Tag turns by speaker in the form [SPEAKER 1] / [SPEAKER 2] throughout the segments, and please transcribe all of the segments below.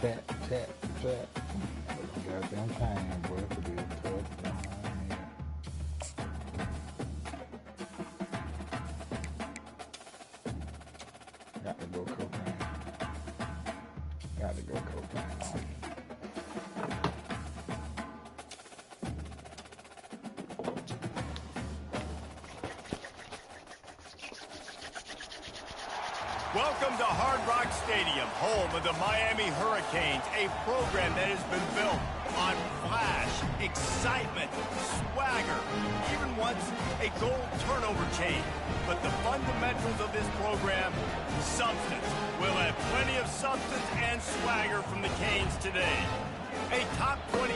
[SPEAKER 1] tap, tap, tap. Goddamn time, boy, for this touchdown. Got to go cocaine. Got to go cocaine.
[SPEAKER 2] Welcome to Hard Rock Stadium, home of the Miami Hurricanes, a program that has been built on flash, excitement, swagger, even once a goal turnover chain. But the fundamentals of this program, substance. We'll have plenty of substance and swagger from the Canes today. A top 25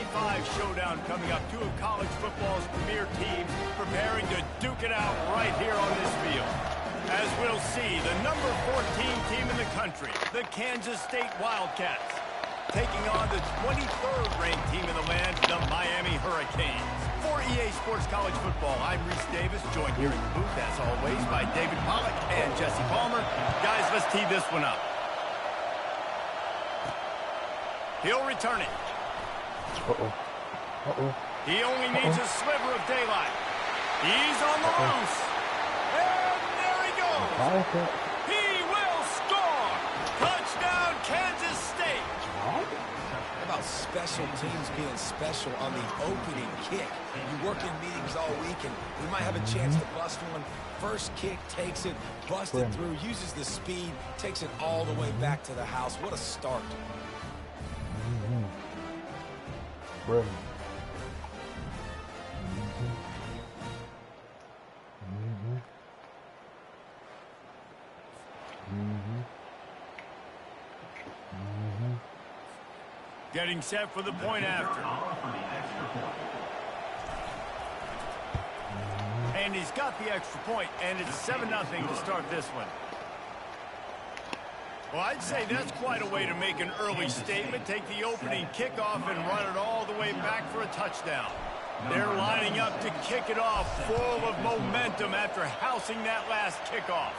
[SPEAKER 2] showdown coming up. Two of college football's premier teams preparing to duke it out right here on this field. As we'll see, the number 14 team in the country, the Kansas State Wildcats, taking on the 23rd ranked team in the land, the Miami Hurricanes. For EA Sports College Football, I'm Reese Davis, joined here in the booth, as always, by David Pollack and Jesse Palmer. Guys, let's tee this one up. He'll return it. He only needs a sliver of daylight. He's on the loose. He will score! Touchdown, Kansas State!
[SPEAKER 3] How about special teams being special on the opening kick? You work in meetings all week, and we might have a chance to bust one. First kick, takes it, busts it through, uses the speed, takes it all the way back to the house. What a start.
[SPEAKER 2] Getting set for the point after. And he's got the extra point, and it's 7-0 to start this one. Well, I'd say that's quite a way to make an early statement. Take the opening kickoff and run it all the way back for a touchdown. They're lining up to kick it off, full of momentum after housing that last kickoff.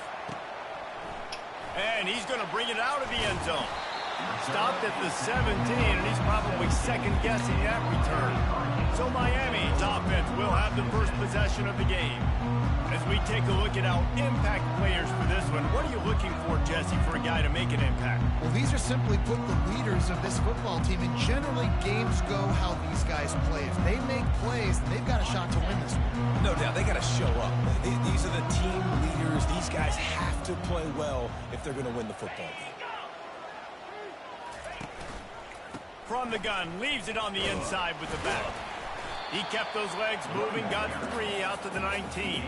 [SPEAKER 2] And he's going to bring it out of the end zone. Stopped at the 17, and he's probably second-guessing that return. So Miami's offense will have the first possession of the game. As we take a look at our impact players for this one, what are you looking for, Jesse, for a guy to make an impact?
[SPEAKER 4] Well, these are simply put the leaders of this football team, and generally games go how these guys play. If they make plays, they've got a shot to win this one.
[SPEAKER 3] No doubt, they got to show up. These are the team leaders. These guys have to play well if they're going to win the football game.
[SPEAKER 2] From the gun, leaves it on the inside with the back. He kept those legs moving, got 3 out to the 19.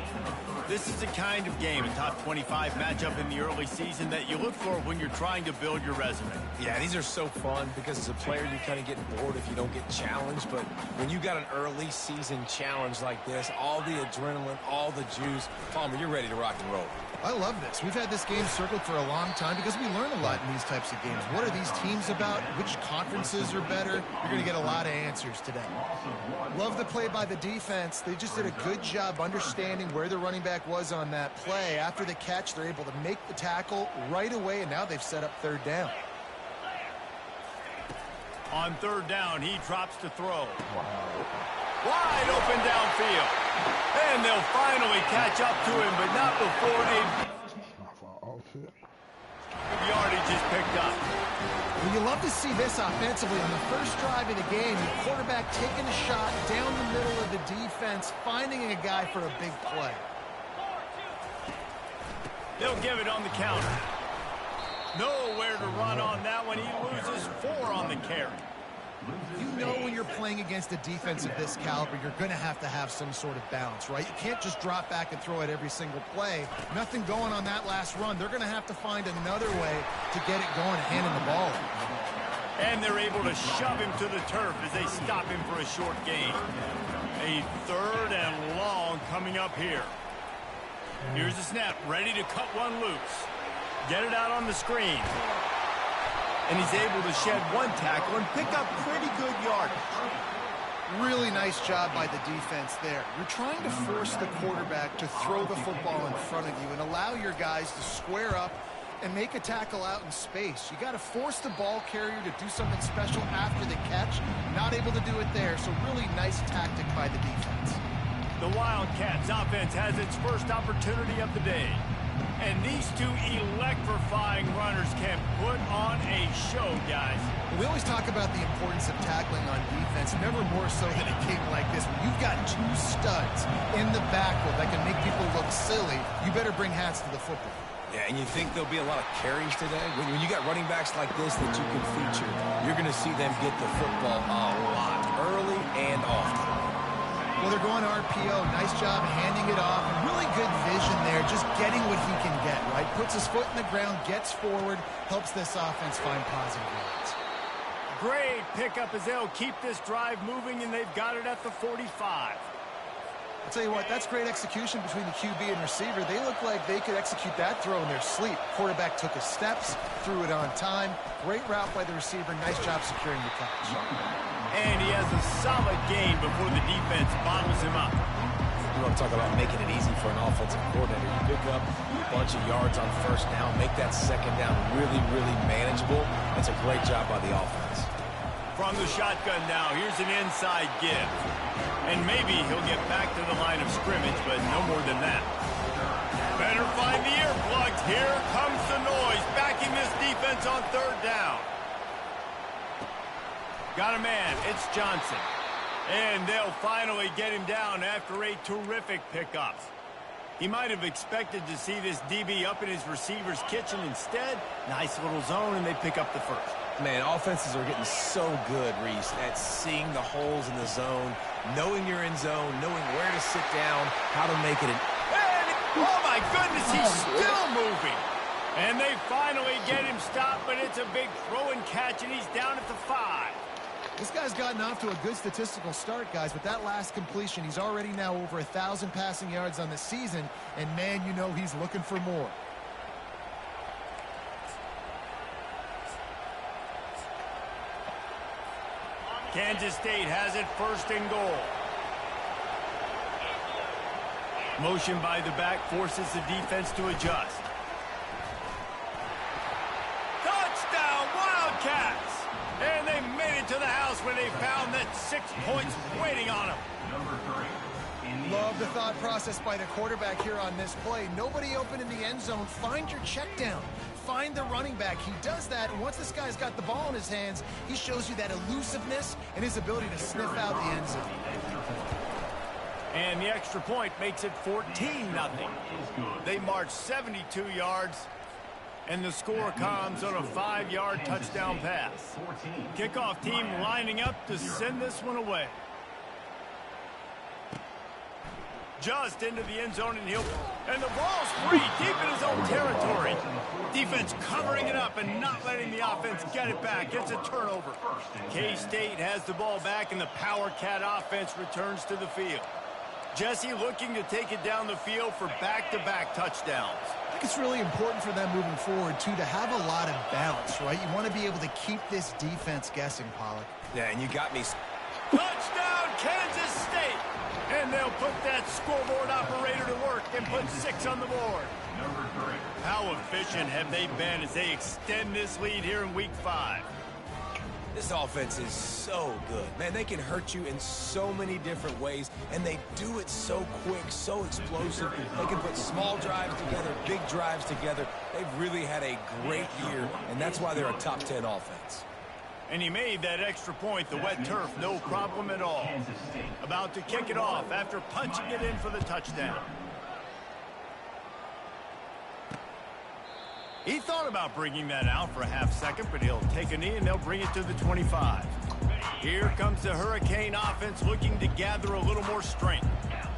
[SPEAKER 2] This is the kind of game, a top 25 matchup in the early season that you look for when you're trying to build your resume.
[SPEAKER 3] Yeah, these are so fun because as a player, you kind of get bored if you don't get challenged. But when you got an early season challenge like this, all the adrenaline, all the juice, Palmer, you're ready to rock and roll.
[SPEAKER 4] I love this. We've had this game circled for a long time because we learn a lot in these types of games. What are these teams about? Which conferences are better? You're going to get a lot of answers today. Love the play by the defense. They just did a good job understanding where the running back was on that play. After the catch, they're able to make the tackle right away, and now they've set up third down.
[SPEAKER 2] On third down, he drops to throw. Wide open downfield. And they'll finally catch up to him, but not before the yardage is picked up.
[SPEAKER 4] Well, you love to see this offensively. On the first drive of the game, the quarterback taking a shot down the middle of the defense, finding a guy for a big play.
[SPEAKER 2] They'll give it on the counter. Nowhere to run on that one. He loses 4 on the carry.
[SPEAKER 4] You know when you're playing against a defense of this caliber, you're going to have some sort of balance, right? You can't just drop back and throw it every single play. Nothing going on that last run. They're going to have to find another way to get it going and handing the ball.
[SPEAKER 2] And they're able to shove him to the turf as they stop him for a short gain. A third and long coming up here. Here's the snap, ready to cut one loose. Get it out on the screen. And he's able to shed one tackle and pick up pretty good yardage.
[SPEAKER 4] Really nice job by the defense there. You're trying to force the quarterback to throw the football in front of you and allow your guys to square up and make a tackle out in space. You got to force the ball carrier to do something special after the catch. Not able to do it there, so really nice tactic by the defense.
[SPEAKER 2] The Wildcats offense has its first opportunity of the day. And these two electrifying runners can put on a show, guys.
[SPEAKER 4] We always talk about the importance of tackling on defense, never more so than a game like this. When you've got two studs in the backfield that can make people look silly, you better bring hats to the football.
[SPEAKER 3] Yeah, and you think there'll be a lot of carries today? When you got running backs like this that you can feature, you're going to see them get the football a lot, early and often.
[SPEAKER 4] Well, they're going RPO. Nice job handing it off. And really good vision there, just getting what he can get, right? Puts his foot in the ground, gets forward, helps this offense find positive yards.
[SPEAKER 2] Great pickup as they'll keep this drive moving, and they've got it at the 45.
[SPEAKER 4] I'll tell you what, that's great execution between the QB and receiver. They look like they could execute that throw in their sleep. Quarterback took his steps, threw it on time. Great route by the receiver. Nice job securing the catch.
[SPEAKER 2] And he has a solid gain before the defense bottles him up.
[SPEAKER 3] You want to talk about making it easy for an offensive coordinator. You pick up a bunch of yards on first down, make that second down really, really manageable. That's a great job by the offense.
[SPEAKER 2] From the shotgun now, here's an inside give. And maybe he'll get back to the line of scrimmage, but no more than that. Better find the earplugs. Here comes the noise, backing this defense on third down. Got a man, it's Johnson. And they'll finally get him down after a terrific pickup. He might have expected to see this DB up in his receiver's kitchen. Instead, nice little zone, and they pick up the first.
[SPEAKER 3] Man, offenses are getting so good, Reese, at seeing the holes in the zone, knowing you're in zone, knowing where to sit down, how to make it an...
[SPEAKER 2] Oh, my goodness, he's still moving. And they finally get him stopped, but it's a big throw and catch, and he's down at the 5.
[SPEAKER 4] This guy's gotten off to a good statistical start, guys. With that last completion, he's already now over 1,000 passing yards on the season, and man, you know he's looking for more.
[SPEAKER 2] Kansas State has it first and goal. Motion by the back forces the defense to adjust. Touchdown, Wildcats! And they made it to the house where they found that 6 points waiting on them.
[SPEAKER 4] Love the thought process by the quarterback here on this play. Nobody open in the end zone. Find your check down. Find the running back. He does that, and once this guy's got the ball in his hands, he shows you that elusiveness and his ability to sniff out the end zone.
[SPEAKER 2] And the extra point makes it 14-0. They march 72 yards, and the score comes on a 5-yard touchdown pass. Kickoff team lining up to send this one away. Just into the end zone, and the ball's free deep in his own territory. Defense covering it up and not letting the offense get it back. It's a turnover. K-State has the ball back, and the PowerCat offense returns to the field. Jesse looking to take it down the field for back-to-back touchdowns.
[SPEAKER 4] I think it's really important for them moving forward, too, to have a lot of balance, right? You want to be able to keep this defense guessing, Pollock.
[SPEAKER 3] Yeah, and you got me.
[SPEAKER 2] Touchdown, Kansas State! And they'll put that scoreboard operator to work and put 6 on the board. How efficient have they been as they extend this lead here in Week 5?
[SPEAKER 3] This offense is so good. Man, they can hurt you in so many different ways, and they do it so quick, so explosive. They can put small drives together, big drives together. They've really had a great year, and that's why they're a top 10 offense.
[SPEAKER 2] And he made that extra point, the wet turf, no problem at all. About to kick it off after punching it in for the touchdown. He thought about bringing that out for a half second, but he'll take a knee and they'll bring it to the 25. Here comes the Hurricane offense looking to gather a little more strength.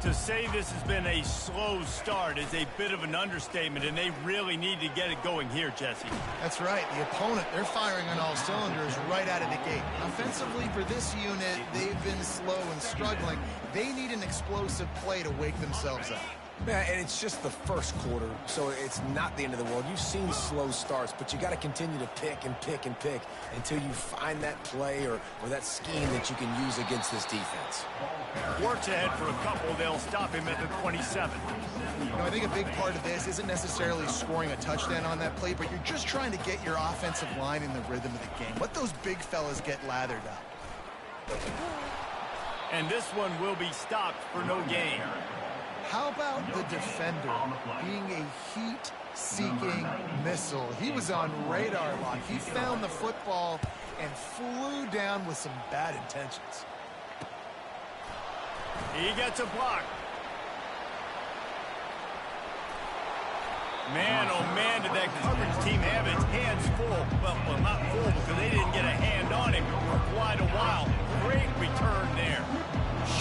[SPEAKER 2] To say this has been a slow start is a bit of an understatement, and they really need to get it going here, Jesse.
[SPEAKER 4] That's right. The opponent, they're firing on all cylinders right out of the gate. Offensively, for this unit, they've been slow and struggling. They need an explosive play to wake themselves up.
[SPEAKER 3] Yeah, and it's just the first quarter, so it's not the end of the world. You've seen slow starts, but you got to continue to pick and pick and pick until you find that play or that scheme that you can use against this defense.
[SPEAKER 2] Works ahead for a couple. They'll stop him at the 27.
[SPEAKER 4] You know, I think a big part of this isn't necessarily scoring a touchdown on that play, but you're just trying to get your offensive line in the rhythm of the game. Let those big fellas get lathered up.
[SPEAKER 2] And this one will be stopped for no gain.
[SPEAKER 4] How about the defender being a heat-seeking missile? He was on radar lock. He found the football and flew down with some bad intentions.
[SPEAKER 2] He gets a block. Man, oh man, did that coverage team have its hands full. Well, not full because they didn't get a hand on him for quite a while. Great return there.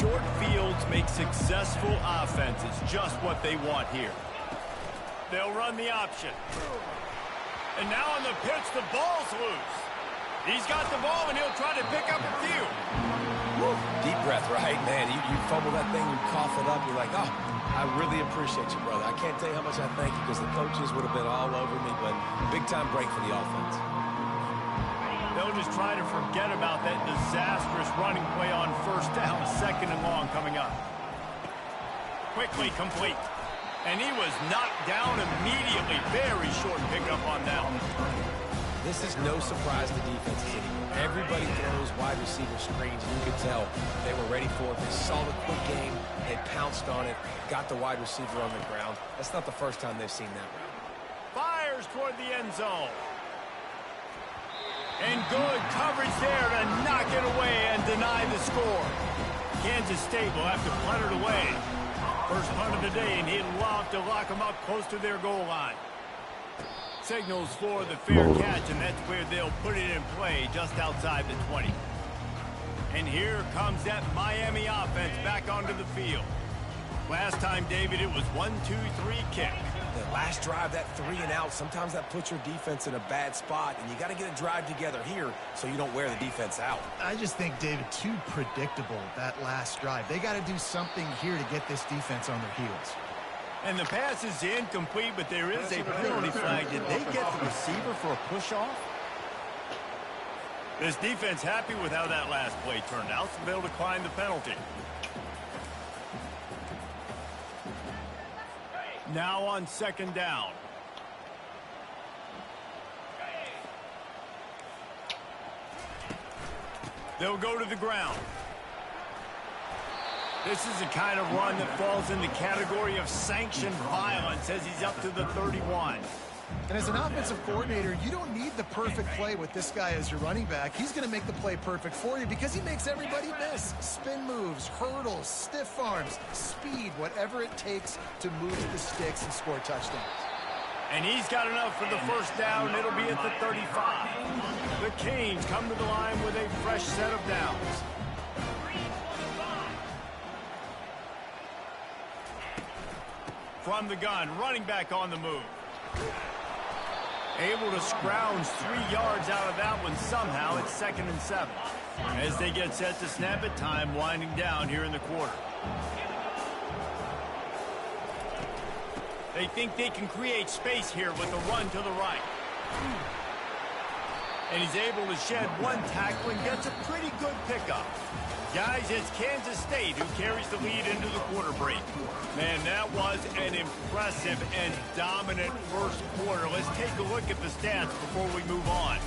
[SPEAKER 2] Short fields make successful offenses just what they want here. They'll run the option. And now on the pitch, the ball's loose. He's got the ball, and he'll try to pick up a few.
[SPEAKER 3] Woo. Deep breath, right? Man, you fumble that thing, you cough it up, you're like, oh, I really appreciate you, brother. I can't tell you how much I thank you because the coaches would have been all over me, but big-time break for the offense.
[SPEAKER 2] They'll just try to forget about that disastrous running play on first down, 2nd and long coming up. Quickly complete. And he was knocked down immediately. Very short pickup on that one.
[SPEAKER 3] This is no surprise to defenses anymore. Everybody throws wide receiver screens, and you could tell they were ready for it. They saw the quick game, they pounced on it, got the wide receiver on the ground. That's not the first time they've seen that route.
[SPEAKER 2] Fires toward the end zone. And good coverage there to knock it away and deny the score. Kansas State will have to punt it away. First punt of the day, and he'd love to lock them up close to their goal line. Signals for the fair catch, and that's where they'll put it in play just outside the 20. And here comes that Miami offense back onto the field. Last time, David, it was 1-2-3 kick.
[SPEAKER 3] The last drive, that 3 and out, sometimes that puts your defense in a bad spot, and you got to get a drive together here so you don't wear the defense out.
[SPEAKER 4] I just think, David, too predictable, that last drive. They got to do something here to get this defense on their heels.
[SPEAKER 2] And the pass is incomplete, but there is a penalty flag. Did they get the receiver for a push-off? This defense happy with how that last play turned out, so they'll decline the penalty. Now on 2nd down. They'll go to the ground. This is the kind of run that falls in the category of sanctioned violence as he's up to the 31.
[SPEAKER 4] And as an offensive coordinator, you don't need the perfect play with this guy as your running back. He's going to make the play perfect for you because he makes everybody miss. Spin moves, hurdles, stiff arms, speed, whatever it takes to move the sticks and score touchdowns.
[SPEAKER 2] And he's got enough for the first down. It'll be at the 35. The Canes come to the line with a fresh set of downs. From the gun, running back on the move. Able to scrounge 3 yards out of that one somehow. It's 2nd and 7. As they get set to snap it, time winding down here in the quarter. They think they can create space here with the run to the right. And he's able to shed 1 tackle and gets a pretty good pickup. Guys, it's Kansas State who carries the lead into the quarter break. Man, that was an impressive and dominant first quarter. Let's take a look at the stats before we move on.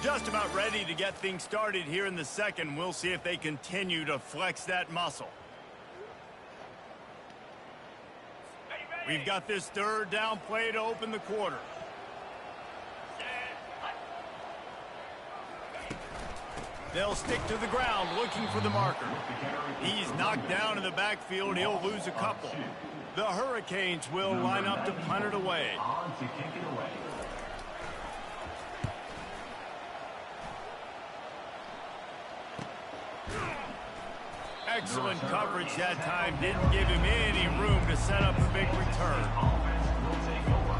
[SPEAKER 2] Just about ready to get things started here in the second. We'll see if they continue to flex that muscle. We've got this 3rd down play to open the quarter. They'll stick to the ground looking for the marker. He's knocked down in the backfield. He'll lose a couple. The Hurricanes will line up to punt it away. Excellent coverage that time. Didn't give him any room to set up a big return.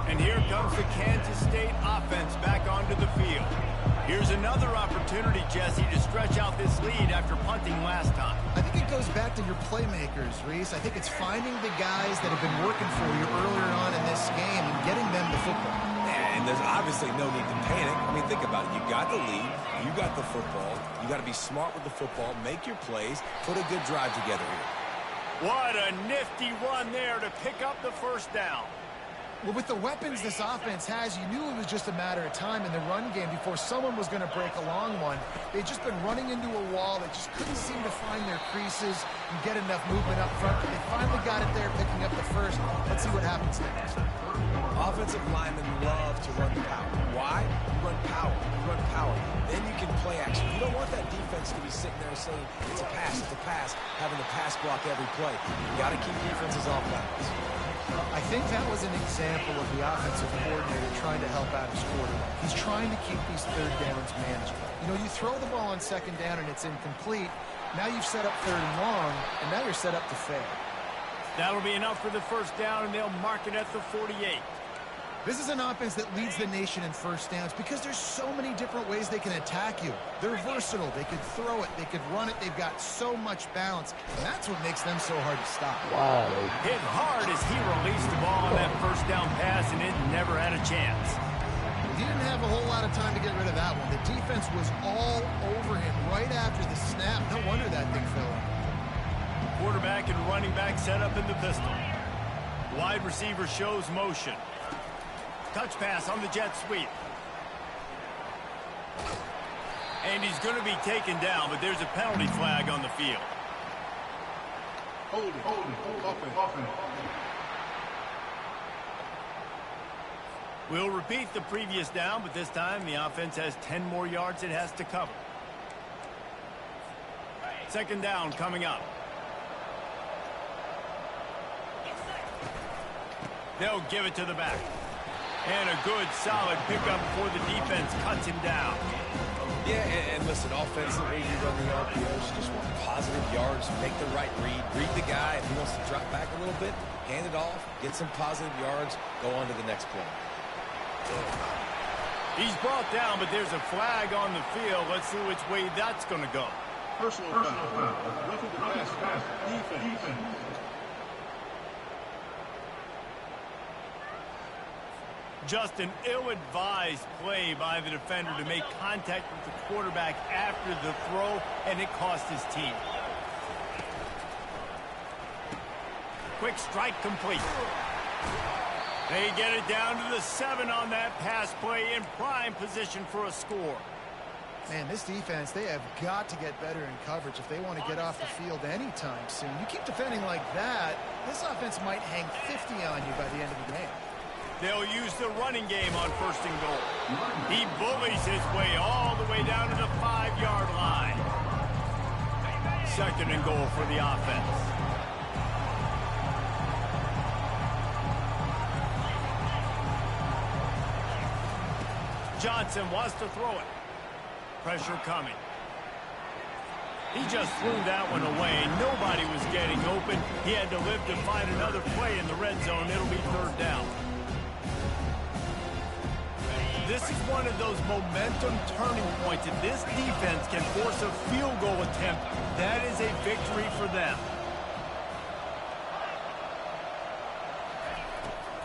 [SPEAKER 2] And here comes the Kansas State offense back onto the field. Here's another opportunity, Jesse, to stretch out this lead after punting last time.
[SPEAKER 4] I think it goes back to your playmakers, Reese. I think it's finding the guys that have been working for you earlier on in this game and getting them the football.
[SPEAKER 3] And there's obviously no need to panic. I mean, think about it. You got the lead. You got the football. You got to be smart with the football. Make your plays. Put a good drive together here.
[SPEAKER 2] What a nifty run there to pick up the first down.
[SPEAKER 4] Well, with the weapons this offense has, you knew it was just a matter of time in the run game before someone was going to break a long one. They've just been running into a wall. They just couldn't seem to find their creases and get enough movement up front. But they finally got it there, picking up the first. Let's see what happens next.
[SPEAKER 3] Offensive linemen love to run power. Why? You run power. You run power. Then you can play action. You don't want that defense to be sitting there saying, it's a pass, having to pass block every play. You got to keep defenses off balance.
[SPEAKER 4] I think that was an example of the offensive coordinator trying to help out his quarterback. He's trying to keep these third downs manageable. You know, you throw the ball on second down and it's incomplete. Now you've set up third and long, and now you're set up to fail.
[SPEAKER 2] That'll be enough for the first down, and they'll mark it at the 48.
[SPEAKER 4] This is an offense that leads the nation in first downs because there's so many different ways they can attack you. They're versatile. They could throw it. They could run it. They've got so much balance, and that's what makes them so hard to stop.
[SPEAKER 1] Wow.
[SPEAKER 2] Hit hard as he released the ball on that first down pass, and it never had a chance.
[SPEAKER 4] He didn't have a whole lot of time to get rid of that one. The defense was all over him right after the snap. No wonder that thing fell out.
[SPEAKER 2] Quarterback and running back set up in the pistol. Wide receiver shows motion. Touch pass on the jet sweep. And he's going to be taken down, but there's a penalty flag on the field.
[SPEAKER 5] Hold it. Offense.
[SPEAKER 2] We'll repeat the previous down, but this time the offense has 10 more yards it has to cover. Second down coming up. They'll give it to the back. And a good, solid pickup before the defense cuts him down.
[SPEAKER 3] Yeah, and listen, offensively, you run the RPOs, you just want positive yards, make the right read the guy. If he wants to drop back a little bit, hand it off, get some positive yards, go on to the next play.
[SPEAKER 2] He's brought down, but there's a flag on the field. Let's see which way that's going to go.
[SPEAKER 5] Personal foul. Roughing the pass. Defense.
[SPEAKER 2] Just an ill-advised play by the defender to make contact with the quarterback after the throw, and it cost his team. Quick strike complete. They get it down to the 7 on that pass play, in prime position for a score.
[SPEAKER 4] Man, this defense, they have got to get better in coverage if they want to get off the field anytime soon. You keep defending like that, this offense might hang 50 on you by the end of the game.
[SPEAKER 2] They'll use the running game on first and goal. He bullies his way all the way down to the 5-yard line. Second and goal for the offense. Johnson wants to throw it. Pressure coming. He just threw that one away. Nobody was getting open. He had to live to find another play in the red zone. It'll be third down. This is one of those momentum turning points. If this defense can force a field goal attempt, that is a victory for them.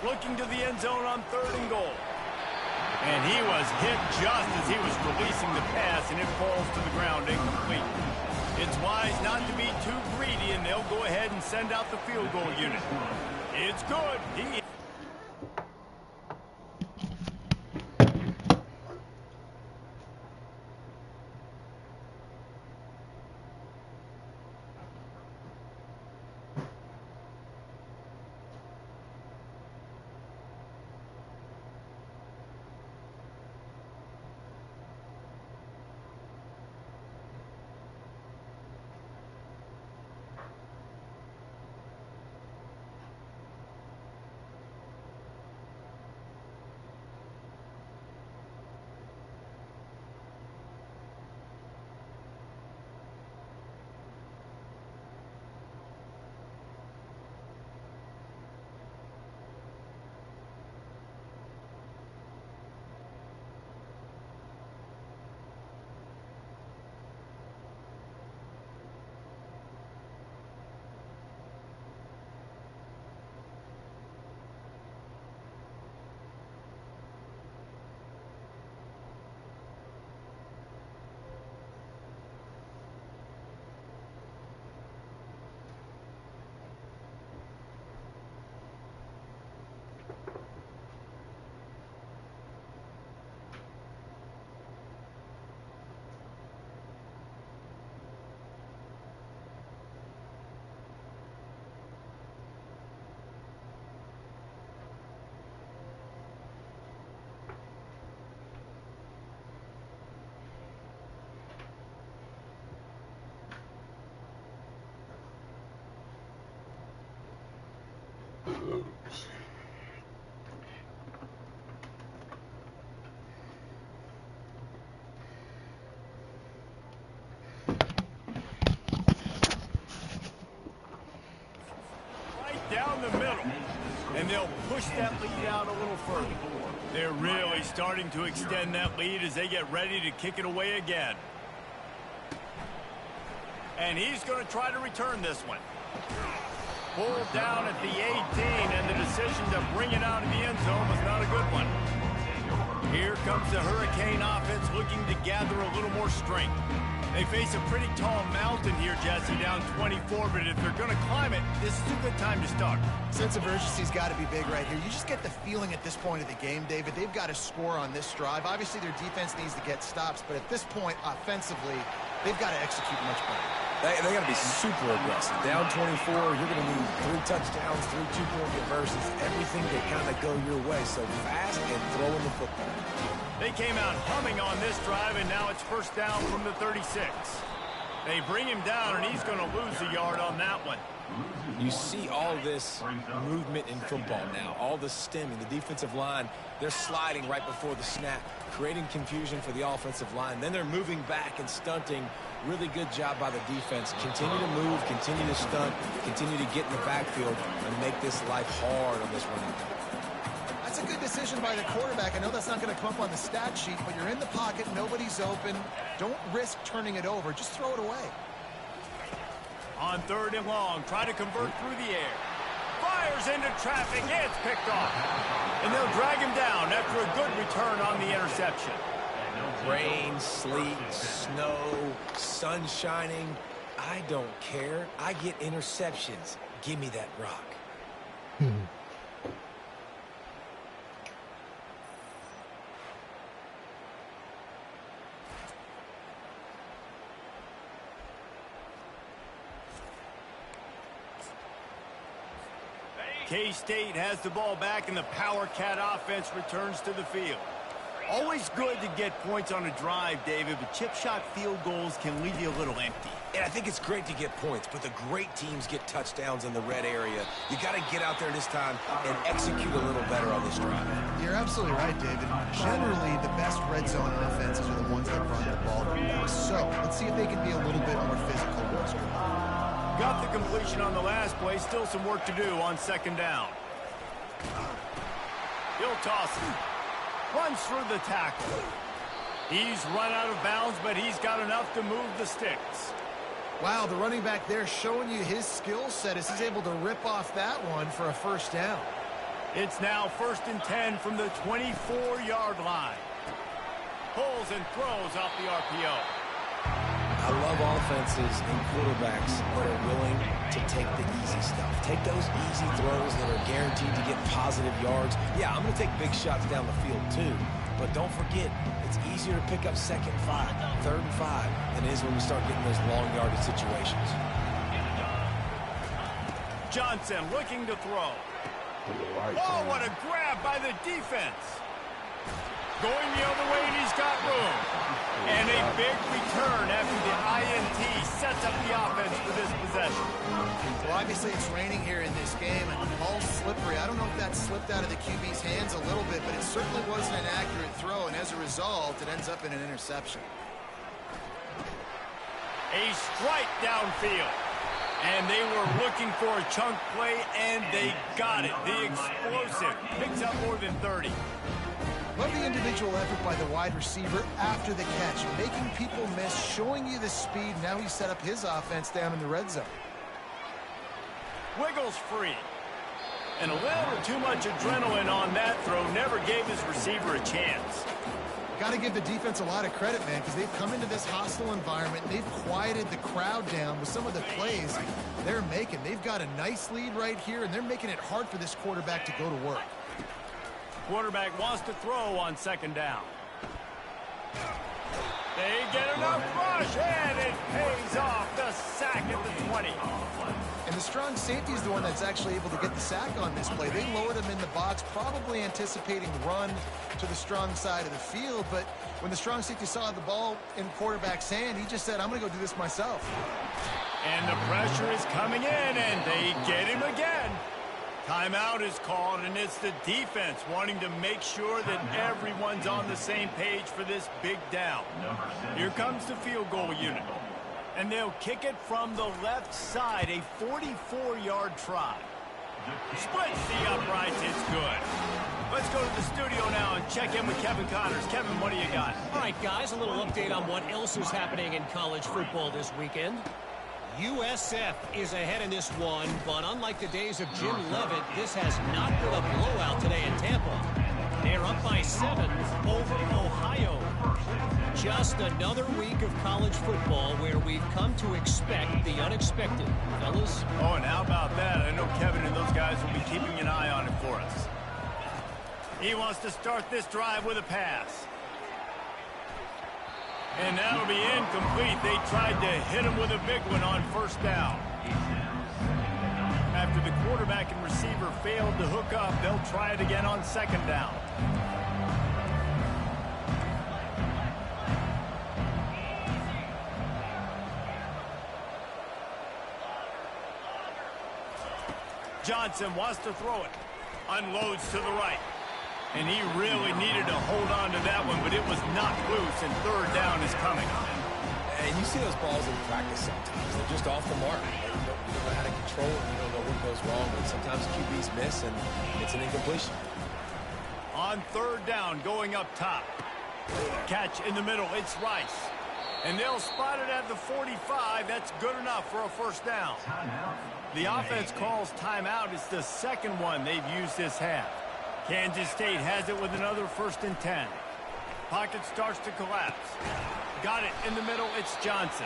[SPEAKER 2] Looking to the end zone on third and goal. And he was hit just as he was releasing the pass, and it falls to the ground incomplete. It's wise not to be too greedy, and they'll go ahead and send out the field goal unit. It's good. Down the middle, and they'll push that lead out a little further. They're really starting to extend that lead as they get ready to kick it away again. And he's going to try to return this one. Pulled down at the 18, and the decision to bring it out of the end zone was not a good one. Here comes the Hurricane offense looking to gather a little more strength. They face a pretty tall mountain here, Jesse, down 24, but if they're going to climb it, this is a good time to start.
[SPEAKER 4] Sense of urgency's got to be big right here. You just get the feeling at this point of the game, David, they've got to score on this drive. Obviously, their defense needs to get stops, but at this point, offensively, they've got to execute much better.
[SPEAKER 3] They got to be super aggressive. Down 24, you're going to need 3 touchdowns, 3 two-point conversions, everything to kind of go your way. So fast and throwing the football.
[SPEAKER 2] They came out humming on this drive, and now it's first down from the 36. They bring him down, and he's going to lose a yard on that one.
[SPEAKER 3] You see all this movement in football now, all the stemming, the defensive line, they're sliding right before the snap, creating confusion for the offensive line. Then they're moving back and stunting. Really good job by the defense. Continue to move, continue to stunt, continue to get in the backfield, and make this life hard on this running back.
[SPEAKER 4] That's a good decision by the quarterback. I know that's not going to come up on the stat sheet, but you're in the pocket, nobody's open. Don't risk turning it over. Just throw it away.
[SPEAKER 2] On 3rd and long, try to convert through the air. Fires into traffic, and it's picked off. And they'll drag him down after a good return on the interception.
[SPEAKER 3] Rain, sleet, snow, sun shining. I don't care. I get interceptions. Give me that rock.
[SPEAKER 2] K-State has the ball back, and the PowerCat offense returns to the field. Always good to get points on a drive, David, but chip shot field goals can leave you a little empty.
[SPEAKER 3] And I think it's great to get points, but the great teams get touchdowns in the red area. You got to get out there this time and execute a little better on this drive.
[SPEAKER 4] You're absolutely right, David. Generally, the best red zone offenses are the ones that run the ball the best. So let's see if they can be a little bit more physical in this drive.
[SPEAKER 2] Got the completion on the last play. Still some work to do on 2nd down. He'll toss it. Runs through the tackle. He's run out of bounds, but he's got enough to move the sticks.
[SPEAKER 4] Wow, the running back there showing you his skill set as he's able to rip off that one for a first down.
[SPEAKER 2] It's now 1st and 10 from the 24-yard line. Pulls and throws off the RPO.
[SPEAKER 3] I love offenses and quarterbacks that are willing to take the easy stuff. Take those easy throws that are guaranteed to get positive yards. Yeah, I'm going to take big shots down the field too. But don't forget, it's easier to pick up 2nd and 5, 3rd and 5 than it is when we start getting those long yardage situations.
[SPEAKER 2] Johnson looking to throw. Oh, what a grab by the defense. Going the other way, and he's got room. And a big return after the INT sets up the offense for this possession.
[SPEAKER 4] Well, obviously it's raining here in this game, and the ball's slippery. I don't know if that slipped out of the QB's hands a little bit, but it certainly wasn't an accurate throw, and as a result, it ends up in an interception.
[SPEAKER 2] A strike downfield. And they were looking for a chunk play, and they got it. The explosive picks up more than 30.
[SPEAKER 4] Love the individual effort by the wide receiver after the catch, making people miss, showing you the speed. Now he set up his offense down in the red zone.
[SPEAKER 2] Wiggles free. And a little too much adrenaline on that throw never gave his receiver a chance.
[SPEAKER 4] Got to give the defense a lot of credit, man, because they've come into this hostile environment, and they've quieted the crowd down with some of the plays they're making. They've got a nice lead right here, and they're making it hard for this quarterback to go to work.
[SPEAKER 2] quarterback wants to throw on second down. They get enough rush, and it pays off. The sack at the 20.
[SPEAKER 4] And the strong safety is the one that's actually able to get the sack on this play. They lowered him in the box, probably anticipating run to the strong side of the field. But when the strong safety saw the ball in quarterback's hand, he just said, I'm going to go do this myself.
[SPEAKER 2] And the pressure is coming in, and they get him again. Timeout is called, and it's the defense wanting to make sure that everyone's on the same page for this big down. Here comes the field goal unit. And they'll kick it from the left side, a 44-yard try. Splits the uprights, it's good. Let's go to the studio now and check in with Kevin Connors. Kevin, what do you got?
[SPEAKER 6] All right, guys, a little update on what else is happening in college football this weekend. USF is ahead in this one, but unlike the days of Jim Leavitt, this has not been a blowout today in Tampa. They're up by 7 over Ohio. Just another week of college football where we've come to expect the unexpected. Fellas?
[SPEAKER 2] Oh, and how about that? I know Kevin and those guys will be keeping an eye on it for us. He wants to start this drive with a pass. And that'll be incomplete. They tried to hit him with a big one on first down. After the quarterback and receiver failed to hook up, they'll try it again on second down. Johnson wants to throw it. Unloads to the right. And he really needed to hold on to that one, but it was knocked loose, and third down is coming.
[SPEAKER 3] And you see those balls in practice sometimes. They're just off the mark. You don't know how to control it. You don't know what goes wrong. But sometimes QBs miss, and it's an incompletion.
[SPEAKER 2] On third down, going up top. Catch in the middle. It's Rice. And they'll spot it at the 45. That's good enough for a first down. The offense calls timeout. It's the second one they've used this half. Kansas State has it with another 1st and 10. Pocket starts to collapse. Got it in the middle. It's Johnson.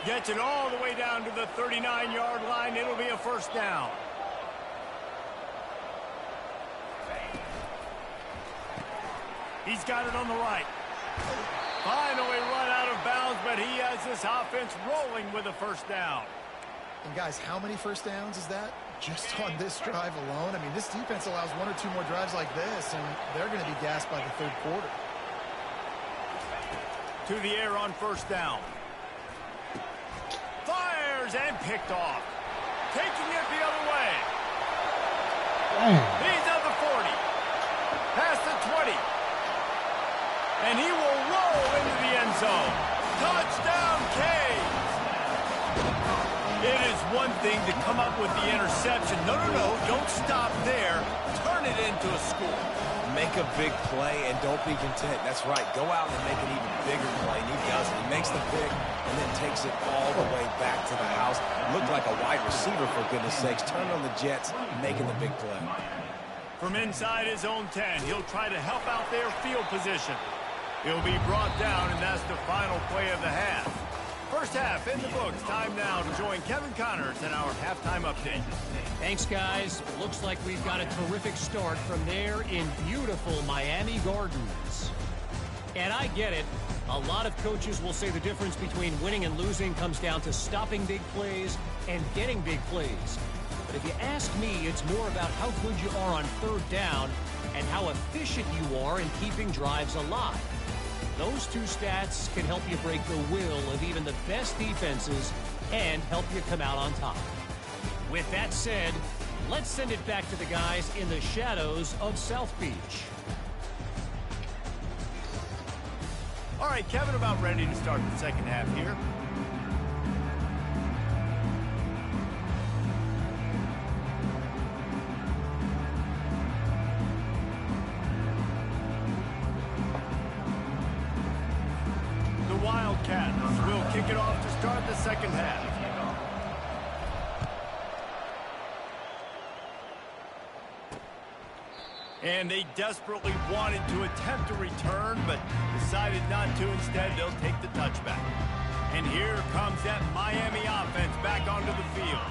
[SPEAKER 2] Gets it all the way down to the 39-yard line. It'll be a first down. He's got it on the right. Finally run out of bounds, but he has this offense rolling with a first down.
[SPEAKER 4] And guys, how many first downs is that? Just on this drive alone? I mean, this defense allows 1 or 2 more drives like this, and they're going to be gassed by the third quarter.
[SPEAKER 2] To the air on first down. Fires and picked off. Taking it the other way. He's at the 40. Past the 20. And he will roll into the end zone. Touchdown, Canes! It is one thing to come up with the interception. No, don't stop there. Turn it into a score.
[SPEAKER 3] Make a big play and don't be content. That's right. Go out and make an even bigger play. And he does it. He makes the pick and then takes it all the way back to the house. Looked like a wide receiver, for goodness sakes. Turn on the Jets, making the big play.
[SPEAKER 2] From inside his own 10, he'll try to help out their field position. He'll be brought down, and that's the final play of the half. First half in the books. Time now to join Kevin Connors in our halftime update.
[SPEAKER 6] Thanks, guys. Looks like we've got a terrific start from there in beautiful Miami Gardens. And I get it. A lot of coaches will say the difference between winning and losing comes down to stopping big plays and getting big plays. But if you ask me, it's more about how good you are on third down and how efficient you are in keeping drives alive. Those two stats can help you break the will of even the best defenses and help you come out on top. With that said, let's send it back to the guys in the shadows of South Beach.
[SPEAKER 2] All right, Kevin, about ready to start the second half here. Wildcats will kick it off to start the second half. And they desperately wanted to attempt a return, but decided not to. Instead, they'll take the touchback. And here comes that Miami offense back onto the field.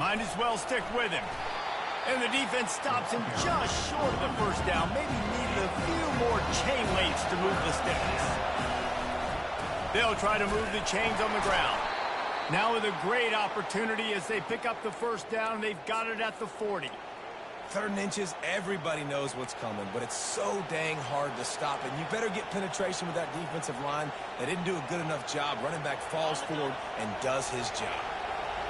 [SPEAKER 2] Might as well stick with him. And the defense stops him just short of the first down. Maybe needed a few more chain links to move the sticks. They'll try to move the chains on the ground. Now with a great opportunity as they pick up the first down. They've got it at the 40.
[SPEAKER 3] 3rd and inches, everybody knows what's coming, but it's so dang hard to stop it. You better get penetration with that defensive line. They didn't do a good enough job. Running back falls forward and does his job.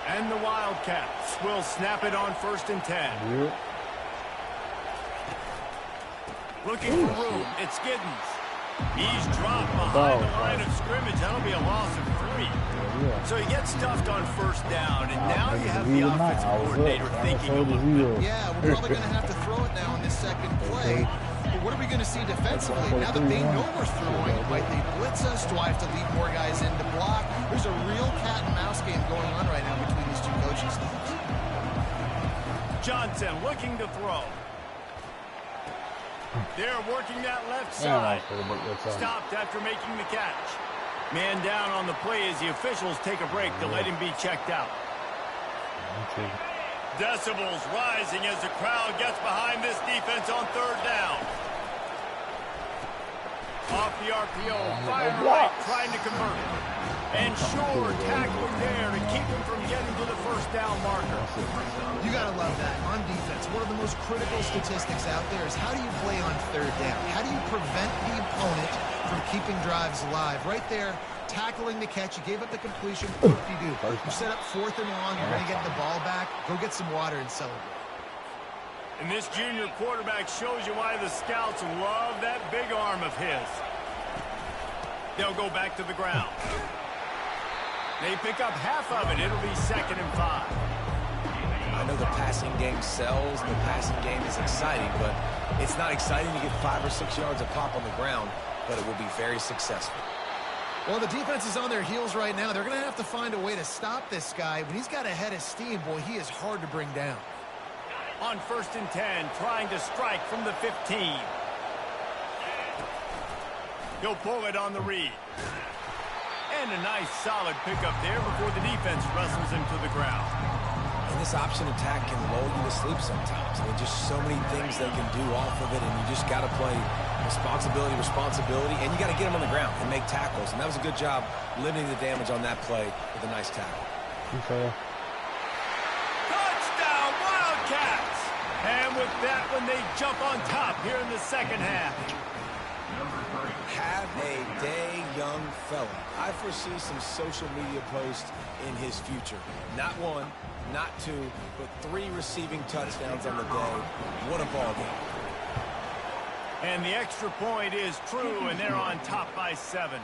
[SPEAKER 2] And the Wildcats will snap it on 1st and 10.
[SPEAKER 1] Yep.
[SPEAKER 2] Looking for room. It's Giddens. He's dropped behind the line of scrimmage. That'll be a loss of 3. So he gets stuffed on 1st down, and now you have the offensive coordinator thinking,
[SPEAKER 4] yeah, we're probably going to have to throw it now in this 2nd play. But what are we going to see defensively? Now that they know we're throwing, might they blitz us? Do I have to lead more guys in to block? There's a real cat and mouse game going on right now between these 2 coaching staffs.
[SPEAKER 2] Johnson looking to throw. They're working that left side. Stopped after making the catch. Man down on the play as the officials take a break to let him be checked out. Decibels rising as the crowd gets behind this defense on 3rd down. Off the RPO, fire right, trying to convert it. And sure, tackling there to keep him from getting to the 1st down marker.
[SPEAKER 4] You got to love that. On defense, one of the most critical statistics out there is how do you play on 3rd down? How do you prevent the opponent from keeping drives alive? Right there, tackling the catch. You gave up the completion. What do you do? You set up 4th and long. You're going to get the ball back. Go get some water and celebrate.
[SPEAKER 2] And this junior quarterback shows you why the scouts love that big arm of his. They'll go back to the ground. They pick up half of it. It'll be 2nd and 5.
[SPEAKER 3] I know the passing game sells, the passing game is exciting, but it's not exciting to get 5 or 6 yards of pop on the ground, but it will be very successful.
[SPEAKER 4] Well, the defense is on their heels right now. They're going to have to find a way to stop this guy. When he's got a head of steam, boy, he is hard to bring down.
[SPEAKER 2] On 1st and 10, trying to strike from the 15. He'll pull it on the read. And a nice solid pickup there before the defense wrestles him to the ground.
[SPEAKER 3] And this option attack can lull you to sleep sometimes. I mean, just so many things they can do off of it, and you just got to play responsibility, and you got to get them on the ground and make tackles. And that was a good job limiting the damage on that play with a nice tackle.
[SPEAKER 2] Touchdown, Wildcats! And with that one, they jump on top here in the 2nd half.
[SPEAKER 3] Have a day, young fella. I foresee some social media posts in his future. Not 1, not 2, but 3 receiving touchdowns on the day. What a ball game.
[SPEAKER 2] And the extra point is true, and they're on top by 7.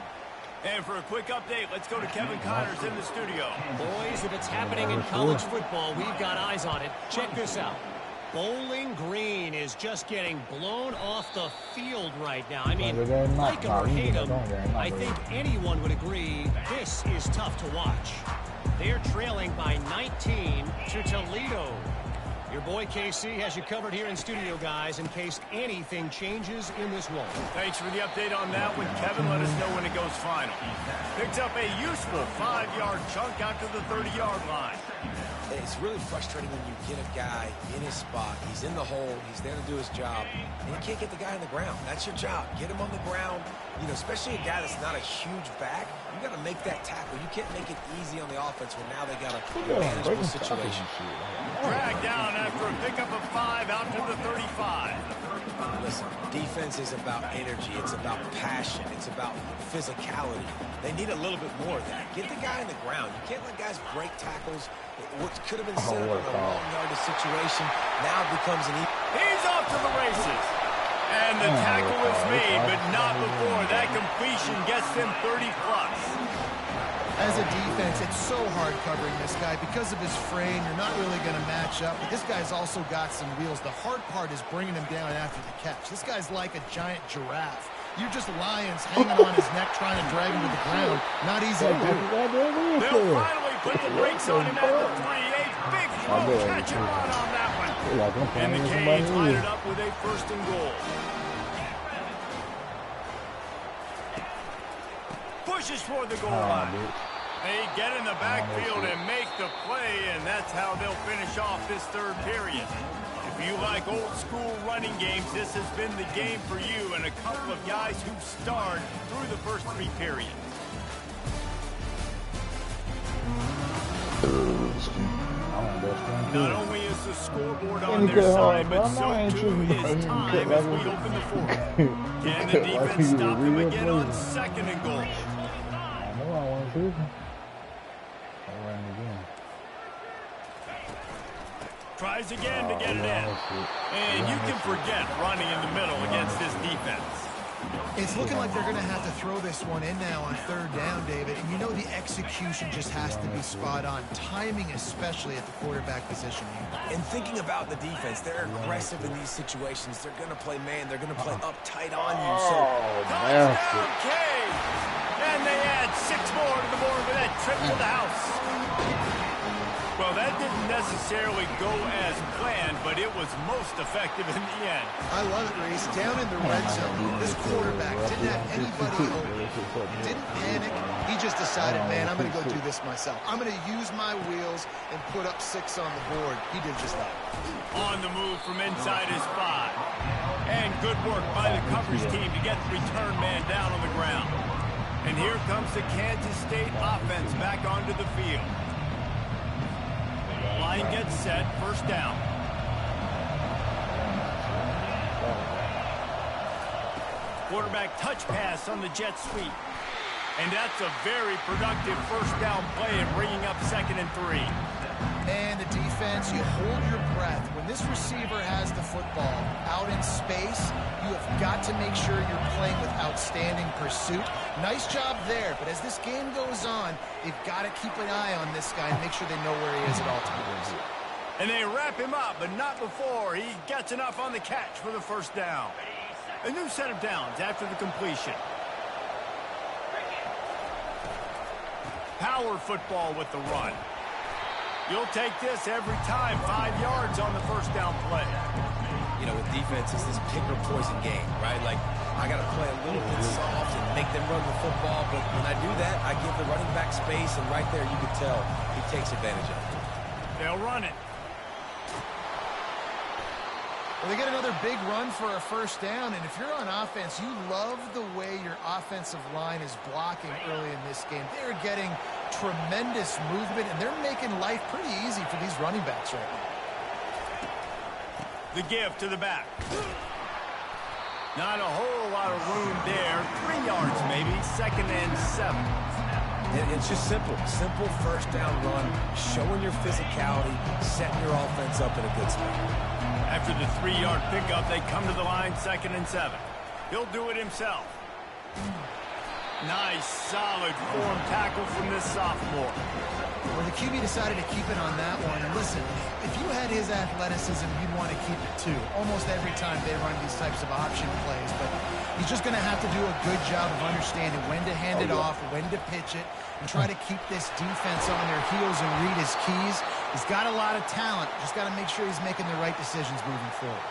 [SPEAKER 2] And for a quick update, let's go to Kevin Connors in the studio.
[SPEAKER 6] Boys, if it's happening in college football, we've got eyes on it. Check this out. Bowling Green is just getting blown off the field right now. I mean, like him or hate him, I think anyone would agree this is tough to watch. They're trailing by 19 to Toledo. Your boy KC has you covered here in studio, guys, in case anything changes in this one.
[SPEAKER 2] Thanks for the update on that one, Kevin. Let us know when it goes final. Picks up a useful 5-yard chunk out to the 30-yard line.
[SPEAKER 3] It's really frustrating when you get a guy in his spot. He's in the hole. He's there to do his job. And you can't get the guy on the ground. That's your job. Get him on the ground. You know, especially a guy that's not a huge back. You got to make that tackle. You can't make it easy on the offense when now they got a manageable situation.
[SPEAKER 2] Dragged down after a pickup of 5 out to the 35.
[SPEAKER 3] Listen, defense is about energy. It's about passion. It's about physicality. They need a little bit more of that. Get the guy on the ground. You can't let guys break tackles. What could have been set up in a long yardage situation now becomes an easy.
[SPEAKER 2] He's off to the races. And the tackle is made, but not before that completion gets them 30-plus.
[SPEAKER 4] As a defense, it's so hard covering this guy. Because of his frame, you're not really going to match up. But this guy's also got some wheels. The hard part is bringing him down after the catch. This guy's like a giant giraffe. You're just lions hanging on his neck trying to drag him to the ground. Not easy to do.
[SPEAKER 2] They'll finally put the brakes on him at the 3. A big throw, catch and run on that one. And the Canes line it up with a 1st and goal. Pushes for the goal line. They get in the backfield and make the play, and that's how they'll finish off this third period. If you like old-school running games, this has been the game for you and a couple of guys who starred through the first 3 periods. Not only is the scoreboard on their side, but so too is time as we open the fourth. Can the defense stop them again on 2nd and goal?
[SPEAKER 1] I know I want to. I'll run again.
[SPEAKER 2] Tries again to get it in. And you can forget running in the middle against this defense.
[SPEAKER 4] It's looking like they're going to have to throw this one in now on 3rd down, David. And you know the execution just has to be spot on. Timing especially at the quarterback position here.
[SPEAKER 3] And thinking about the defense, they're aggressive in these situations. They're going to play man. They're going to play uptight on you. So
[SPEAKER 2] touchdown, Cade! And they add 6 more to the board with that trip to the house. Well, that didn't necessarily go as planned, but it was most effective in the end.
[SPEAKER 4] I love it, Reese. Down in the red zone, this quarterback didn't have anybody open. Didn't panic. He just decided, man, I'm going to go do this myself. I'm going to use my wheels and put up 6 on the board. He did just that.
[SPEAKER 2] On the move from inside his 5. And good work by the coverage team to get the return man down on the ground. And here comes the Kansas State offense back onto the field. Line gets set, 1st down. Quarterback touch pass on the jet sweep. And that's a very productive 1st down play and bringing up 2nd and 3.
[SPEAKER 4] And the defense, you hold your breath. When this receiver has the football out in space, you have got to make sure you're playing with outstanding pursuit. Nice job there, but as this game goes on, they've got to keep an eye on this guy and make sure they know where he is at all times.
[SPEAKER 2] And they wrap him up, but not before he gets enough on the catch for the 1st down. A new set of downs after the completion. Power football with the run. You'll take this every time. 5 yards on the 1st down play.
[SPEAKER 3] You know, with defense, it's this pick or poison game, right? Like, I got to play a little bit soft and make them run the football, but when I do that, I give the running back space, and right there you can tell he takes advantage of it.
[SPEAKER 2] They'll run it.
[SPEAKER 4] Well, they get another big run for a 1st down, and if you're on offense, you love the way your offensive line is blocking early in this game. They're getting tremendous movement, and they're making life pretty easy for these running backs right now.
[SPEAKER 2] The give to the back. Not a whole lot of room there. 3 yards maybe, 2nd and 7.
[SPEAKER 3] It's just simple 1st down run, showing your physicality, setting your offense up in a good spot.
[SPEAKER 2] After the 3-yard pickup, they come to the line, 2nd and 7. He'll do it himself. Nice, solid form tackle from this sophomore.
[SPEAKER 4] Well, the QB decided to keep it on that one. And listen, if you had his athleticism, you'd want to keep it too. Almost every time they run these types of option plays. But he's just going to have to do a good job of understanding when to hand it off, when to pitch it, and try to keep this defense on their heels and read his keys. He's got a lot of talent. Just got to make sure he's making the right decisions moving forward.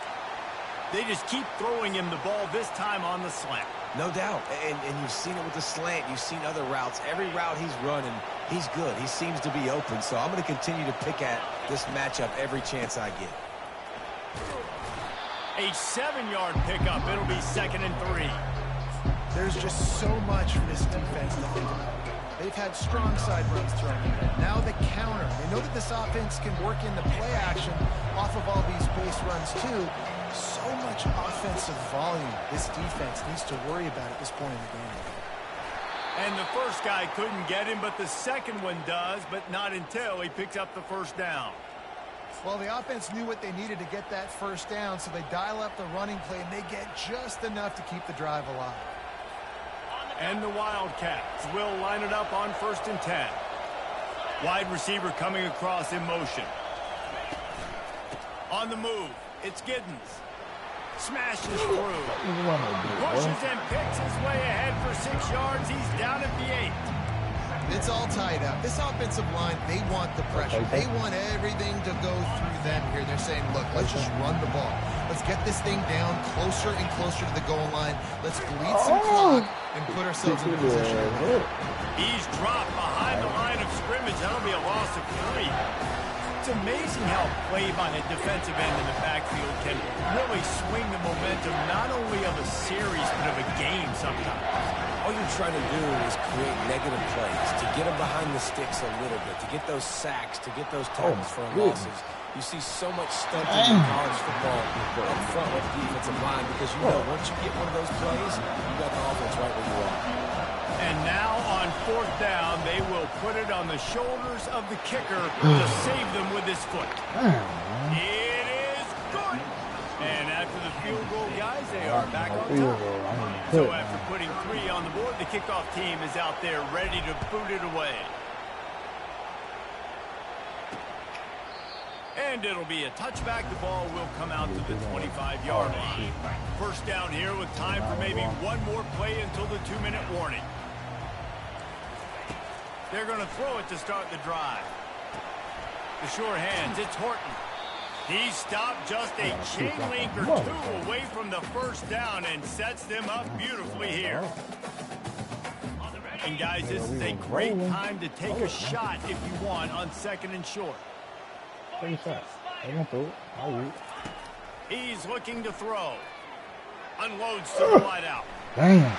[SPEAKER 2] They just keep throwing him the ball, this time on the slant.
[SPEAKER 3] No doubt. And you've seen it with the slant. You've seen other routes. Every route he's running, he's good. He seems to be open. So I'm going to continue to pick at this matchup every chance I get.
[SPEAKER 2] A 7-yard pickup. It'll be 2nd and 3.
[SPEAKER 4] There's just so much for this defense to think about. They've had strong side runs thrown in. Now the counter. They know that this offense can work in the play action off of all these base runs too. So much offensive volume this defense needs to worry about at this point in the game.
[SPEAKER 2] And the first guy couldn't get him, but the second one does, but not until he picks up the 1st down.
[SPEAKER 4] Well, the offense knew what they needed to get that 1st down, so they dial up the running play, and they get just enough to keep the drive alive.
[SPEAKER 2] And the Wildcats will line it up on 1st and 10. Wide receiver coming across in motion. On the move, it's Giddens. Smashes through. Pushes and picks his way ahead for 6 yards. He's down at the 8.
[SPEAKER 4] It's all tied up. This offensive line, they want the pressure. They want everything to go through them here. They're saying, look, let's just run the ball. Let's get this thing down closer and closer to the goal line. Let's bleed some clock and put ourselves in position.
[SPEAKER 2] He's dropped behind the line of scrimmage. That'll be a loss of 3. It's amazing how play by a defensive end in the backfield can really swing the momentum not only of a series but of a game sometimes.
[SPEAKER 3] All you're trying to do is create negative plays, to get them behind the sticks a little bit, to get those sacks, to get those tackles for losses. You see so much stunting in college football up front with the defensive line because you know once you get one of those plays, you got the offense right where you are.
[SPEAKER 2] And now on 4th down, they will put it on the shoulders of the kicker to save them with his foot. It is good. And after the field goal, guys, they are back on top. So after putting 3 on the board, the kickoff team is out there ready to boot it away. And it'll be a touchback. The ball will come out to the 25-yard line. First down here with time for maybe one more play until the 2-minute warning. They're going to throw it to start the drive. The sure hands, it's Horton. He stopped just a chain link or 2 away from the first down and sets them up beautifully here. And guys, this is a great time to take a shot if you want on 2nd and short. He's looking to throw. Unloads to the wide out.
[SPEAKER 1] Damn.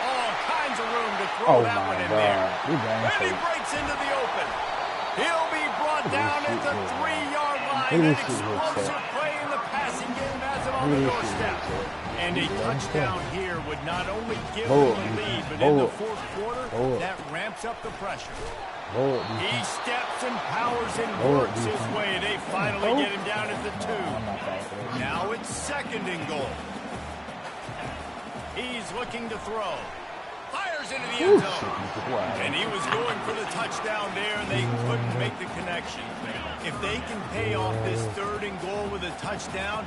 [SPEAKER 2] All kinds of room to throw that one in there. And he breaks into the open. He'll be brought down at the 3-yard line. An explosive play in the passing game has him on the doorstep. And a touchdown here would not only give them the lead, but in the 4th quarter, that ramps up the pressure. He steps and powers and works his way. They finally get him down at the 2. Now it's 2nd and goal. He's looking to throw. Fires into the end zone. And he was going for the touchdown there, and they couldn't make the connection. If they can pay off this 3rd and goal with a touchdown,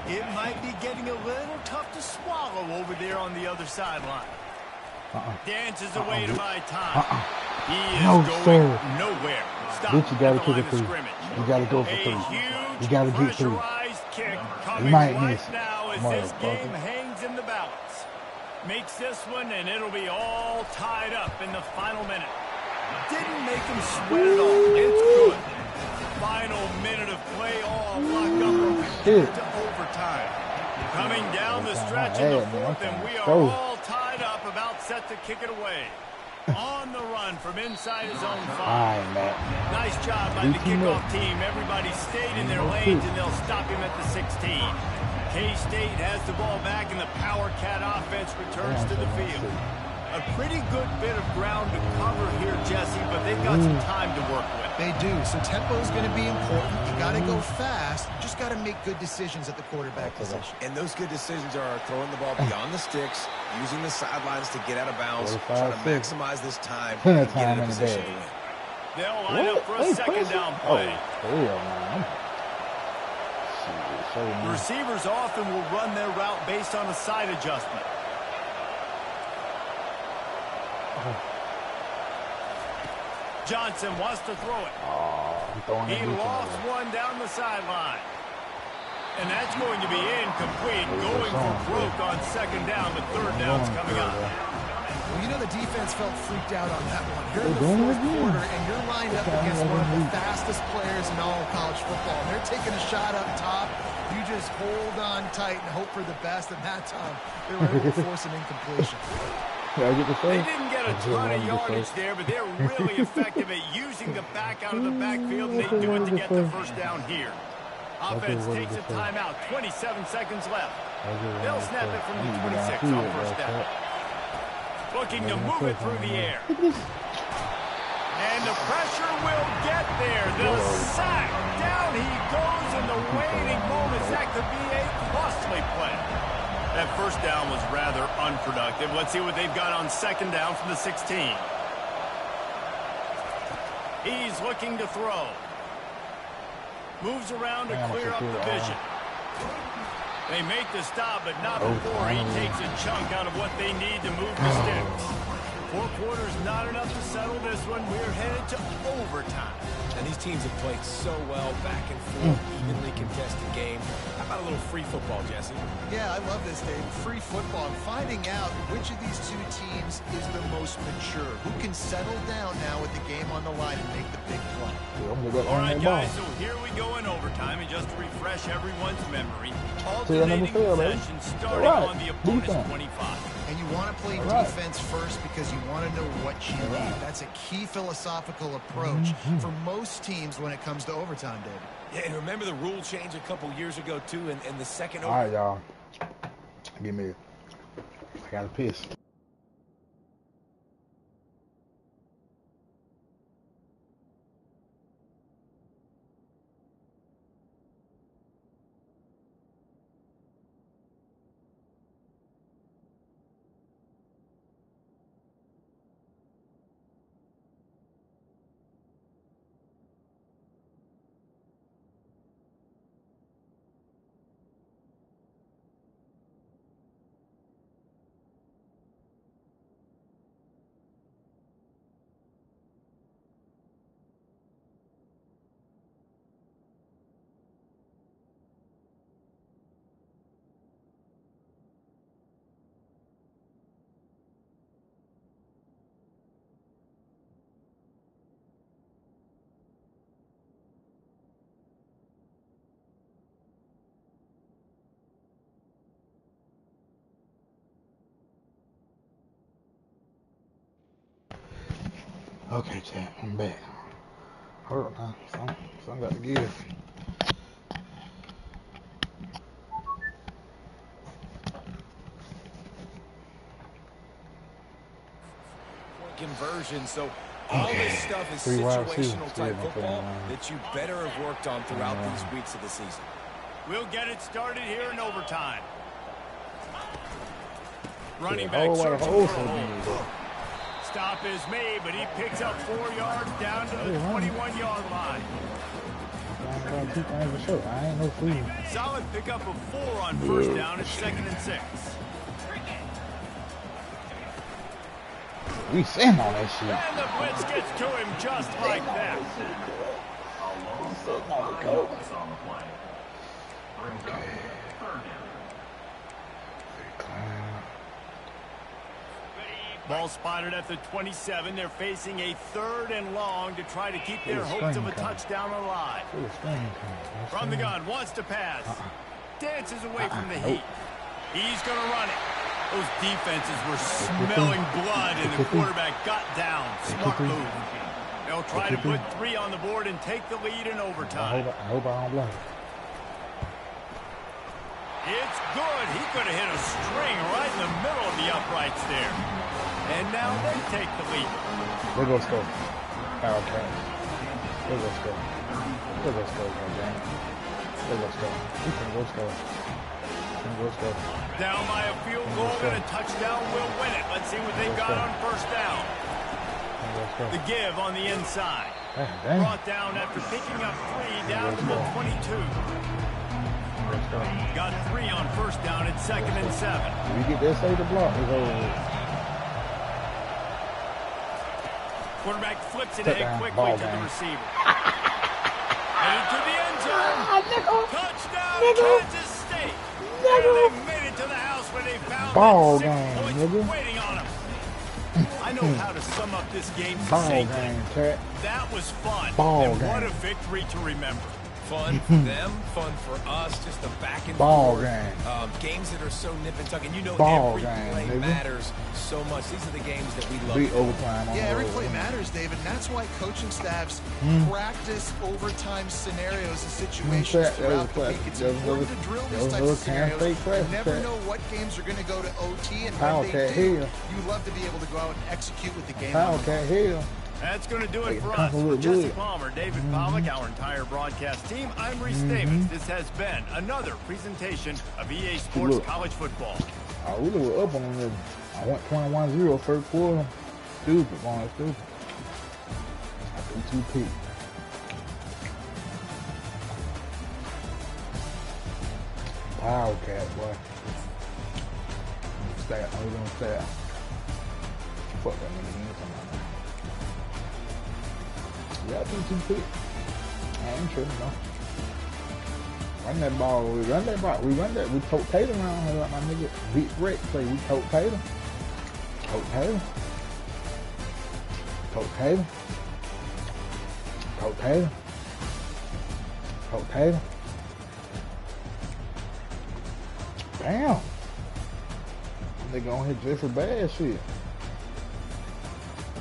[SPEAKER 2] it might be getting a little tough to swallow over there on the other sideline. Dances away to buy time. He is going nowhere. Stop
[SPEAKER 1] Bitch, you gotta
[SPEAKER 2] at the
[SPEAKER 1] kick
[SPEAKER 2] line
[SPEAKER 1] it
[SPEAKER 2] of
[SPEAKER 1] through.
[SPEAKER 2] scrimmage.
[SPEAKER 1] You gotta go for 3. You gotta get 3.
[SPEAKER 2] Pressurized kick coming
[SPEAKER 1] might
[SPEAKER 2] right
[SPEAKER 1] miss.
[SPEAKER 2] now as this game hangs in the balance. Makes this one, and it'll be all tied up in the final minute. Didn't make him sweat at all. It's good. Final minute of play, all locked up to overtime. Coming down the stretch in the 4th, and we are all tied up, about set to kick it away. On the run from inside his own 5. Nice job by the kickoff team. Everybody stayed in their lanes, and they'll stop him at the 16. K-State has the ball back, and the PowerCat offense returns to the field. A pretty good bit of ground to cover here, Jesse, but they've got some time to work with.
[SPEAKER 4] They do. So tempo is going to be important. You got to go fast. You just got to make good decisions at the quarterback position.
[SPEAKER 3] And those good decisions are throwing the ball beyond the sticks, using the sidelines to get out of bounds, trying to maximize this time and get in a position to win.
[SPEAKER 2] They'll line up for a 2nd down play. Receivers often will run their route based on a side adjustment. Johnson wants to throw it. He lost one down the sideline. And that's going to be incomplete. Going for broke on 2nd down. The 3rd down's coming up.
[SPEAKER 4] Well, you know the defense felt freaked out on that one. You're in the 4th quarter, and you're lined up against one of the fastest players in all of college football. And they're taking a shot up top. You just hold on tight and hope for the best. And that time, they were able to force an incompletion.
[SPEAKER 2] They didn't get a ton of yardage there, but they're really effective at using the back out of the backfield, and they do it to get the first down here. Offense takes a timeout, 27 seconds left. They'll snap it from the 26 on first down. Looking to move it through the air. And the pressure will get there. The sack. Down he goes in the waning moments. That could be a costly play. That first down was rather unproductive. Let's see what they've got on 2nd down from the 16. He's looking to throw. Moves around to clear up the vision. They make the stop, but not before he takes a chunk out of what they need to move the sticks. 4 quarters not enough to settle this one. We're headed to overtime.
[SPEAKER 3] And these teams have played so well, back and forth, evenly contested game. How about a little free football, Jesse?
[SPEAKER 4] Yeah, I love this, Dave. Free football. And finding out which of these two teams is the most mature. Who can settle down now with the game on the line and make the big play.
[SPEAKER 2] All right, guys, so here we go in overtime. And just to refresh everyone's memory, alternating possession starting on the opponent's 25.
[SPEAKER 4] And you want to play defense first because you want to know what you need. That's a key philosophical approach for most teams when it comes to overtime, David.
[SPEAKER 3] Yeah, and remember the rule change a couple years ago, too, and the second...
[SPEAKER 1] All right, y'all. Give me... I got to piss. Okay, chat, I'm back. Hold on now. Something got to give.
[SPEAKER 3] Conversion, so all this stuff is situational type football that you better have worked on throughout these weeks of the season.
[SPEAKER 2] We'll get it started here in overtime. Running back searching for a hole. Stop is made, but he picks up 4 yards down to the 21-yard line.
[SPEAKER 1] I ain't no fool.
[SPEAKER 2] Solid pickup of 4 on first down. It's 2nd and 6.
[SPEAKER 1] We sitting on that shit.
[SPEAKER 2] And the blitz gets to him just like that. Ball spotted at the 27. They're facing a 3rd and long to try to keep their hopes of a touchdown alive. From the gun, wants to pass. Dances away from the heat. He's going to run it. Those defenses were smelling blood, and the quarterback got down. Smart move. They'll try to put 3 on the board and take the lead in overtime.
[SPEAKER 1] I hope I don't block it.
[SPEAKER 2] It's good. He could have hit a string right in the middle of the uprights there. And now they take the lead.
[SPEAKER 1] There goes go. PowerCats. There goes go. There goes go, goddamn. There goes go. There goes go. There goes go.
[SPEAKER 2] Down by a field goal and a touchdown will win it. Let's see what they've got on first down. The give on the inside. Brought down after picking up 3 down to the 22. Got 3 on first down at 2nd and 7.
[SPEAKER 1] If you get that side of the block, it's over.
[SPEAKER 2] Quarterback flips it ahead quickly to the receiver. Headed to the end zone. Touchdown, Kansas State. And they made it to the house where they found
[SPEAKER 1] Ball
[SPEAKER 2] that 6
[SPEAKER 1] game,
[SPEAKER 2] points waiting on them. I know how to sum up this game succinctly. That was fun. And what a victory to remember.
[SPEAKER 3] Fun for them, fun for us, just the back and forth. Games that are so nip and tuck, and you know every play matters so much. These are the games that we love.
[SPEAKER 4] Yeah, every play matters, David, and that's why coaching staffs practice overtime scenarios and situations throughout the week. It's important to drill these types of scenarios. You never know what games are going to go to OT, and when they do, you love to be able to go out and execute with the game.
[SPEAKER 2] That's going to do it for us. For Jesse Palmer, David Pollack, our entire broadcast team, I'm Reese Davis. This has been another presentation of EA Sports College Football.
[SPEAKER 1] We were up on them. I went 21-0 first quarter. Stupid, man. Stupid. I threw 2 picks. PowerCats, boy. Stat. I was on stat. Fuck that nigga. He ain't talking about that. Yeah, I think too quick. I ain't tripping, no. Run that ball. We run that ball. We run that. We tote Tatum around here like my nigga Big Rex say. We tote Tatum. Tote Tatum. Tote Tatum. Tote Tatum. Tote Tatum. Damn. They gonna hit just as bad shit.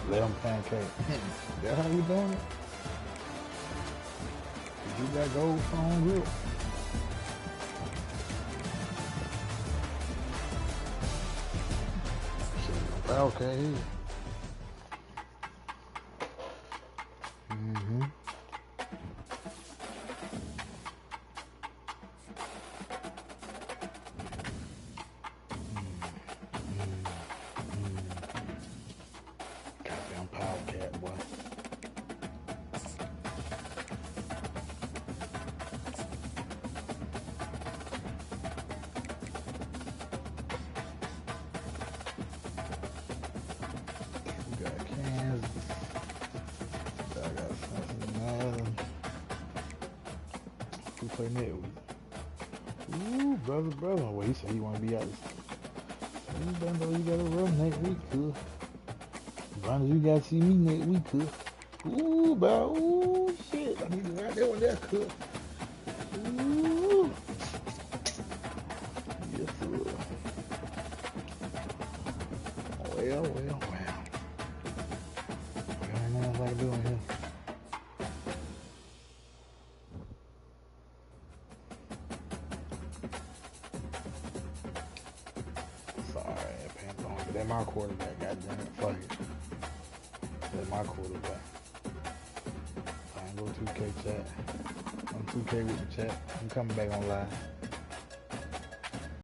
[SPEAKER 1] Let them pancake. That's how you doing it? You got gold strong grip. Okay. Mm-hmm. Goddamn PowerCat, boy. We got Kansas. I got Cincinnati. Who play next week? Ooh, brother. Well, he said he want to be out this. You better know you got to run next week, cuz. As long as you got to see me next week, cuz. Ooh, bro. Ooh, shit. I need to ride that one there, cuz. Ooh. Yes, sir. Well. What else I can do in here? Sorry, Pantone. They're my quarterback, goddamn it. Fuck it. They're my quarterback. I ain't go 2K chat. I'm 2K with the chat. I'm coming back on live.